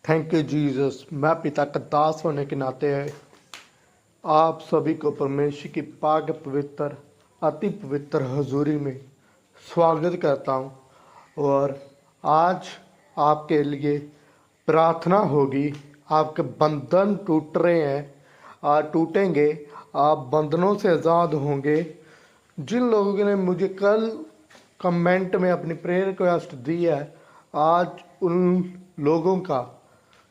Thank you Jesus. मैं पिता का दास होने के नाते आप सभी को परमेश्वर की पाक पवित्र अति पवित्र हजूरी में स्वागत करता हूँ। और आज आपके लिए प्रार्थना होगी। आपके बंधन टूट रहे हैं, आज टूटेंगे, आप बंधनों से आज़ाद होंगे। जिन लोगों ने मुझे कल कमेंट में अपनी प्रेयर रिक्वेस्ट दी है, आज उन लोगों का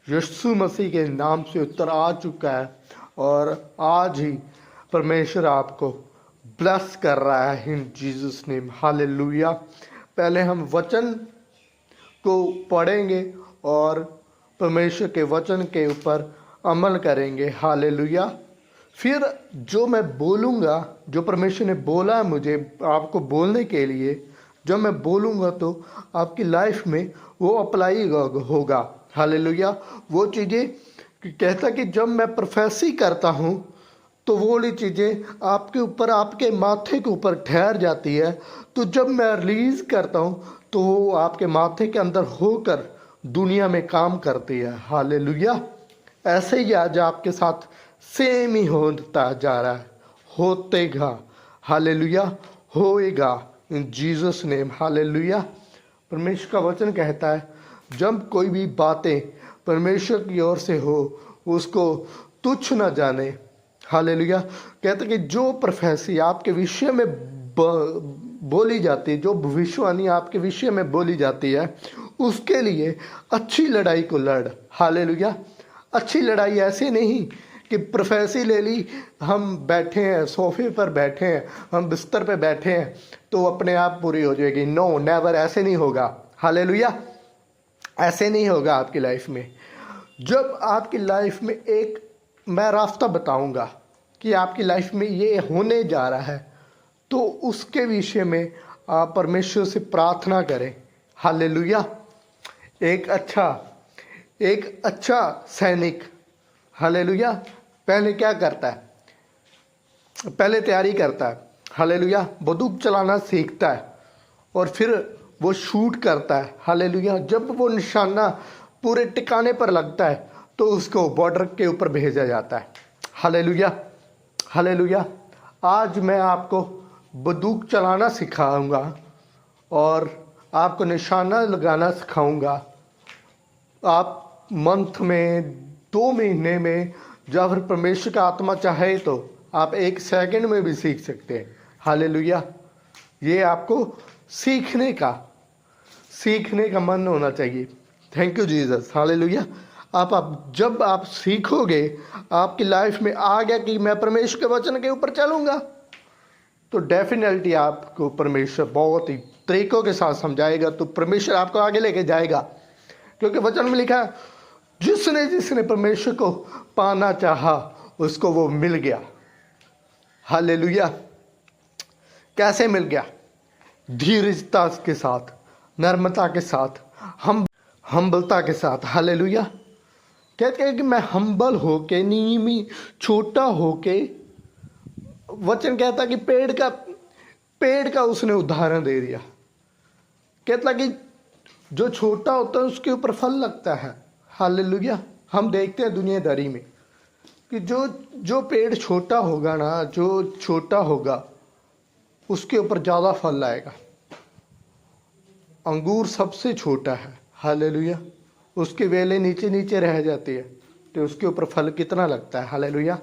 यीशु मसीह के नाम से उत्तर आ चुका है और आज ही परमेश्वर आपको ब्लेस कर रहा है इन जीसस नेम। हालेलुया। पहले हम वचन को पढ़ेंगे और परमेश्वर के वचन के ऊपर अमल करेंगे। हालेलुया। फिर जो मैं बोलूँगा, जो परमेश्वर ने बोला है मुझे आपको बोलने के लिए, जब मैं बोलूँगा तो आपकी लाइफ में वो अप्लाई होगा। हालेलुया। वो चीज़ें कहता कि जब मैं प्रोफेसी करता हूँ तो वो वाली चीज़ें आपके ऊपर, आपके माथे के ऊपर ठहर जाती है। तो जब मैं रिलीज़ करता हूँ तो वो आपके माथे के अंदर होकर दुनिया में काम करती है। हालेलुया। ऐसे ही आज आपके साथ सेम ही होता जा रहा है, होतेगा। हालेलुया। होएगा इन जीसस नेम। हालेलुया। परमेश्वर का वचन कहता है जब कोई भी बातें परमेश्वर की ओर से हो उसको तुच्छ न जाने। हालेलुया। कहते कि जो प्रोफेसी आपके विषय में बोली जाती है, जो भविष्यवाणी आपके विषय में बोली जाती है, उसके लिए अच्छी लड़ाई को लड़। हालेलुया। अच्छी लड़ाई ऐसे नहीं कि प्रोफेसी ले ली, हम बैठे हैं सोफे पर, बैठे हैं हम बिस्तर पे बैठे हैं तो अपने आप पूरी हो जाएगी। नो, नेवर, ऐसे नहीं होगा। हालेलुया। ऐसे नहीं होगा आपकी लाइफ में। जब आपकी लाइफ में एक मैं रास्ता बताऊंगा कि आपकी लाइफ में ये होने जा रहा है, तो उसके विषय में आप परमेश्वर से प्रार्थना करें। हालेलुया। एक अच्छा सैनिक, हालेलुया, पहले क्या करता है? पहले तैयारी करता है। हालेलुया। बंदूक चलाना सीखता है और फिर वो शूट करता है। हालेलुया। जब वो निशाना पूरे टिकाने पर लगता है तो उसको बॉर्डर के ऊपर भेजा जाता है। हालेलुया। हालेलुया। आज मैं आपको बंदूक चलाना सिखाऊंगा और आपको निशाना लगाना सिखाऊंगा। आप मंथ में, 2 महीने में, जब फिर परमेश्वर का आत्मा चाहे तो आप 1 सेकंड में भी सीख सकते हैं। हालेलुया। ये आपको सीखने का मन होना चाहिए। Thank you Jesus. हालेलुया। आप जब आप सीखोगे, आपकी लाइफ में आ गया कि मैं परमेश्वर के वचन के ऊपर चलूंगा, तो डेफिनेटली आपको परमेश्वर बहुत ही तरीकों के साथ समझाएगा। तो परमेश्वर आपको आगे लेके जाएगा, क्योंकि वचन में लिखा है जिसने परमेश्वर को पाना चाहा उसको वो मिल गया। हालेलुया। कैसे मिल गया? धीरजता के साथ, नर्मता के साथ, हम्बलता के साथ। हालेलुया। कहते हैं कि मैं हम्बल होके, नीमी, छोटा होके, वचन कहता कि पेड़ का उसने उदाहरण दे दिया। कहता कि जो छोटा होता है उसके ऊपर फल लगता है। हालेलुया। हम देखते हैं दुनियादारी में कि जो पेड़ छोटा होगा ना, जो छोटा होगा उसके ऊपर ज़्यादा फल आएगा। अंगूर सबसे छोटा है। हालेलुया। उसकी वेलें नीचे नीचे रह जाती है तो उसके ऊपर फल कितना लगता है? हालेलुया।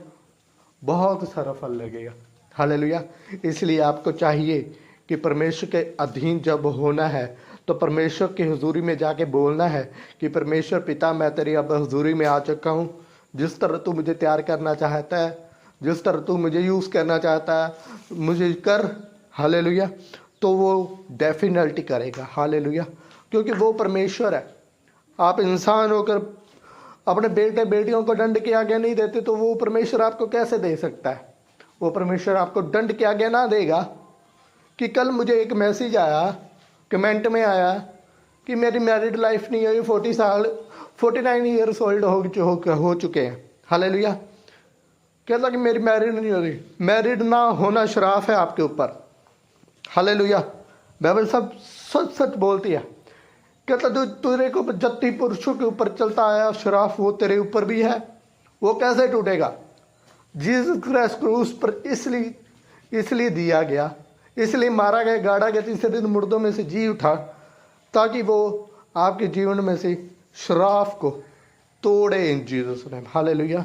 बहुत सारा फल लगेगा। हालेलुया। इसलिए आपको चाहिए कि परमेश्वर के अधीन जब होना है तो परमेश्वर की हुजूरी में जाके बोलना है कि परमेश्वर पिता, मैं तेरी अब हुजूरी में आ चुका हूँ। जिस तरह तू मुझे तैयार करना चाहता है, जिस तरह तू मुझे यूज़ करना चाहता है, मुझे कर। हालेलुया। तो वो डेफिनेटली करेगा। हालेलुया। क्योंकि वो परमेश्वर है। आप इंसान होकर अपने बेटे बेटियों को दंड की आज्ञा नहीं देते तो वो परमेश्वर आपको कैसे दे सकता है? वो परमेश्वर आपको दंड की आज्ञा ना देगा। कि कल मुझे एक मैसेज आया, कमेंट में आया कि मेरी मैरिड लाइफ नहीं हुई, 49 ईयर्स ओल्ड हो चुके हैं। हालेलुया। कहता कि मेरी मैरिड नहीं हो रही। मैरिड ना होना शराफ है आपके ऊपर। हालेलुया। बाइबल सब सच सच बोलती है कहता तू तेरे को जत्ती पुरुषों के ऊपर चलता आया श्राप वो तेरे ऊपर भी है, वो कैसे टूटेगा? जीसस क्राइस्ट क्रूस पर इसलिए दिया गया, इसलिए मारा गया, गाड़ा गया, तीसरे दिन मुर्दों में से जी उठा, ताकि वो आपके जीवन में से श्राप को तोड़े इन जीसस नेम। हालेलुया।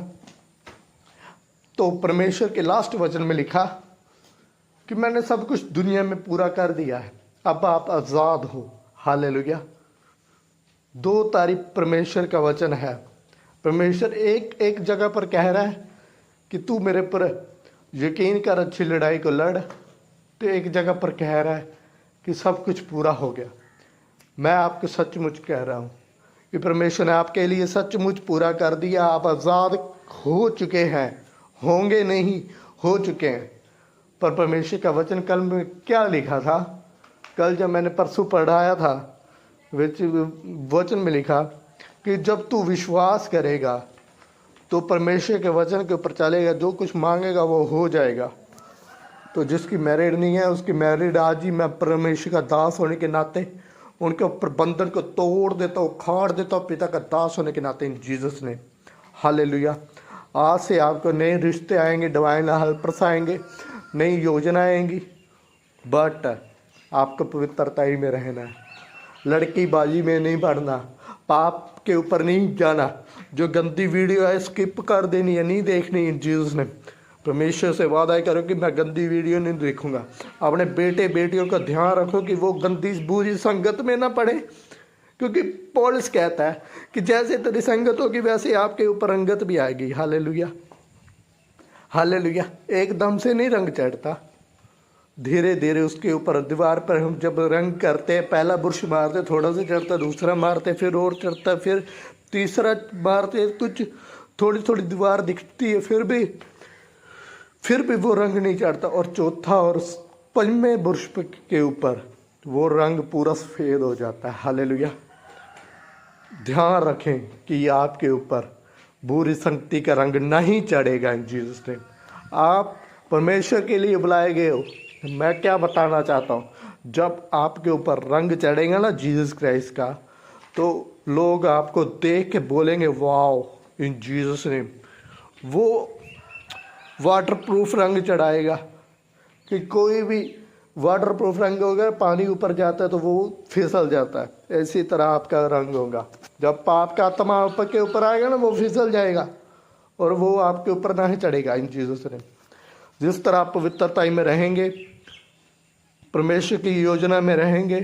तो परमेश्वर के लास्ट वचन में लिखा कि मैंने सब कुछ दुनिया में पूरा कर दिया है, अब आप आजाद हो। हालेलुया। 2 तारीख परमेश्वर का वचन है। परमेश्वर एक जगह पर कह रहा है कि तू मेरे पर यकीन कर, अच्छी लड़ाई को लड़। तो एक जगह पर कह रहा है कि सब कुछ पूरा हो गया। मैं आपको सचमुच कह रहा हूँ कि परमेश्वर ने आपके लिए सचमुच पूरा कर दिया। आप आज़ाद हो चुके हैं, होंगे नहीं, हो चुके हैं। पर परमेश्वर का वचन कल में क्या लिखा था? कल जब मैंने परसों पढ़ाया था, वचन में लिखा कि जब तू विश्वास करेगा तो परमेश्वर के वचन के ऊपर चलेगा, जो कुछ मांगेगा वो हो जाएगा। तो जिसकी मैरिड नहीं है उसकी मैरिड आज ही मैं परमेश्वर का दास होने के नाते उनके ऊपर बंधन को तोड़ देता हूँ, उखाड़ देता हूँ, पिता का दास होने के नाते इन जीसस ने। हालेलुया। आज से आपको नए रिश्ते आएंगे, डिवाइन हेल्पर्स आएंगे, नई योजना आएंगी, बट आपको पवित्रता ही में रहना है, लड़की बाजी में नहीं पड़ना, पाप के ऊपर नहीं जाना। जो गंदी वीडियो है स्किप कर देनी है, नहीं देखनी इन जीसस ने। परमेश्वर से वादा करो कि मैं गंदी वीडियो नहीं देखूंगा। अपने बेटे बेटियों का ध्यान रखो कि वो गंदी बुरी संगत में ना पड़े, क्योंकि पौलुस कहता है कि जैसे तेरी संगत होगी वैसे आपके ऊपर रंगत भी आएगी। हालेलुया। हालेलुया। एकदम से नहीं रंग चढ़ता, धीरे धीरे उसके ऊपर दीवार पर हम जब रंग करते हैं, पहला बुरश मारते थोड़ा सा चढ़ता, दूसरा मारते फिर और चढ़ता, फिर तीसरा मारते कुछ थोड़ी थोड़ी दीवार दिखती है, फिर भी वो रंग नहीं चढ़ता, और चौथा और 5वें बुरश के ऊपर वो रंग पूरा सफ़ेद हो जाता है। हालेलुया। ध्यान रखें कि आपके ऊपर बुरी संगति का रंग नहीं चढ़ेगा इन जीसस ने। आप परमेश्वर के लिए बुलाए गए हो। मैं क्या बताना चाहता हूँ, जब आपके ऊपर रंग चढ़ेगा ना जीसस क्राइस्ट का, तो लोग आपको देख के बोलेंगे वाओ इन जीसस ने। वो वाटरप्रूफ रंग चढ़ाएगा कि कोई भी वाटरप्रूफ रंग होगा, पानी ऊपर जाता है तो वो फिसल जाता है, इसी तरह आपका रंग होगा। जब पाप का आत्मा ऊपर के ऊपर आएगा ना, वो फिसल जाएगा और वो आपके ऊपर नहीं चढ़ेगा इन जीसस ने। जिस तरह आप पवित्रता में रहेंगे, परमेश्वर की योजना में रहेंगे,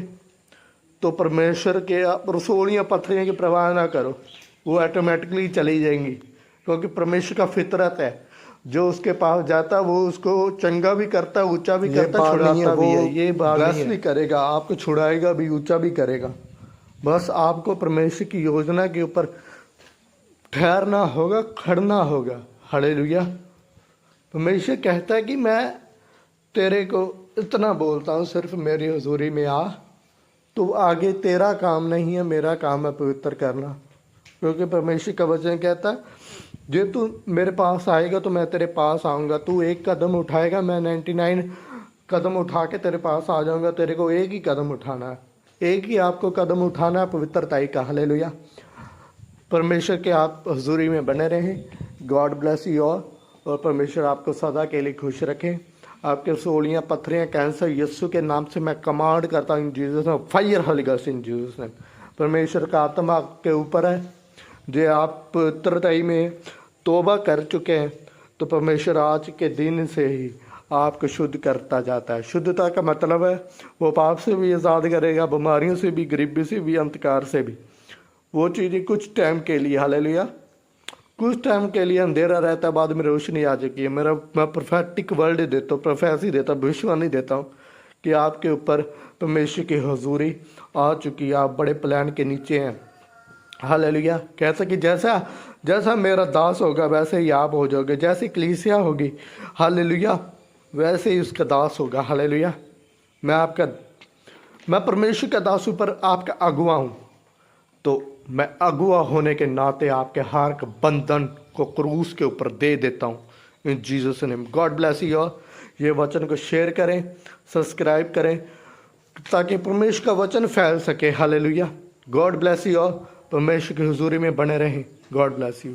तो परमेश्वर के आप रसोलियाँ पत्थरियाँ की परवाह ना करो, वो ऑटोमेटिकली चली जाएंगी, क्योंकि परमेश्वर का फितरत है। जो उसके पास जाता है वो उसको चंगा भी करता है, ऊंचा भी करता है, छुड़ाता भी है। ये बात भी करेगा, आपको छुड़ाएगा भी, ऊंचा भी करेगा। बस आपको परमेश्वर की योजना के ऊपर ठहरना होगा, खड़ना होगा। हालेलुया। परमेश्वर कहता है कि मैं तेरे को इतना बोलता हूँ, सिर्फ मेरी हुजूरी में आ, तो आगे तेरा काम नहीं है, मेरा काम है पवित्र करना। क्योंकि परमेश्वर का वचन कहता है जो तू मेरे पास आएगा तो मैं तेरे पास आऊँगा, तू एक कदम उठाएगा मैं 99 कदम उठा के तेरे पास आ जाऊँगा। तेरे को एक ही कदम उठाना है, एक ही आपको कदम उठाना है, पवित्रताई का। हालेलुया। परमेश्वर के आप हुजूरी में बने रहें। गॉड ब्लेस यू ऑल, और परमेश्वर आपको सदा के लिए खुश रखें। आपके सोलियाँ पत्थरियाँ कैंसर यीशु के नाम से मैं कमांड करता हूँ इन जीसस ने। फायर होली गोस्ट इन जीसस ने। परमेश्वर का आत्मा आपके ऊपर है। जो आप पवित्रताई में तौबा कर चुके हैं, तो परमेश्वर आज के दिन से ही आपको शुद्ध करता जाता है। शुद्धता का मतलब है वो पाप से भी आज़ाद करेगा, बीमारियों से भी, गरीबी से भी, अंधकार से भी। वो चीज़ें कुछ टाइम के लिए, हालेलुया, कुछ टाइम के लिए अंधेरा रहता है, बाद में रोशनी आ चुकी है। मैं प्रोफेटिक वर्ड देता हूँ, प्रोफेसी देता हूँ, भविष्यवाणी देता हूँ कि आपके ऊपर परमेश्वर की हुजूरी आ चुकी है। आप बड़े प्लान के नीचे हैं। हालेलुया। कहता कि जैसा मेरा दास होगा वैसे ही आप हो जाओगे, जैसी कलीसिया होगी, हालेलुया, वैसे ही उसका दास होगा। हालेलुया। मैं परमेश्वर का दास हूँ, पर आपका अगुआ हूँ, तो मैं अगुआ होने के नाते आपके हार के बंधन को क्रूस के ऊपर दे देता हूँ इन Jesus name. God bless you all. ये वचन को शेयर करें, सब्सक्राइब करें, ताकि परमेश्वर का वचन फैल सके। हालेलुया। गॉड ब्लेस यू और परमेश्वर की हुजूरी में बने रहें। God bless you.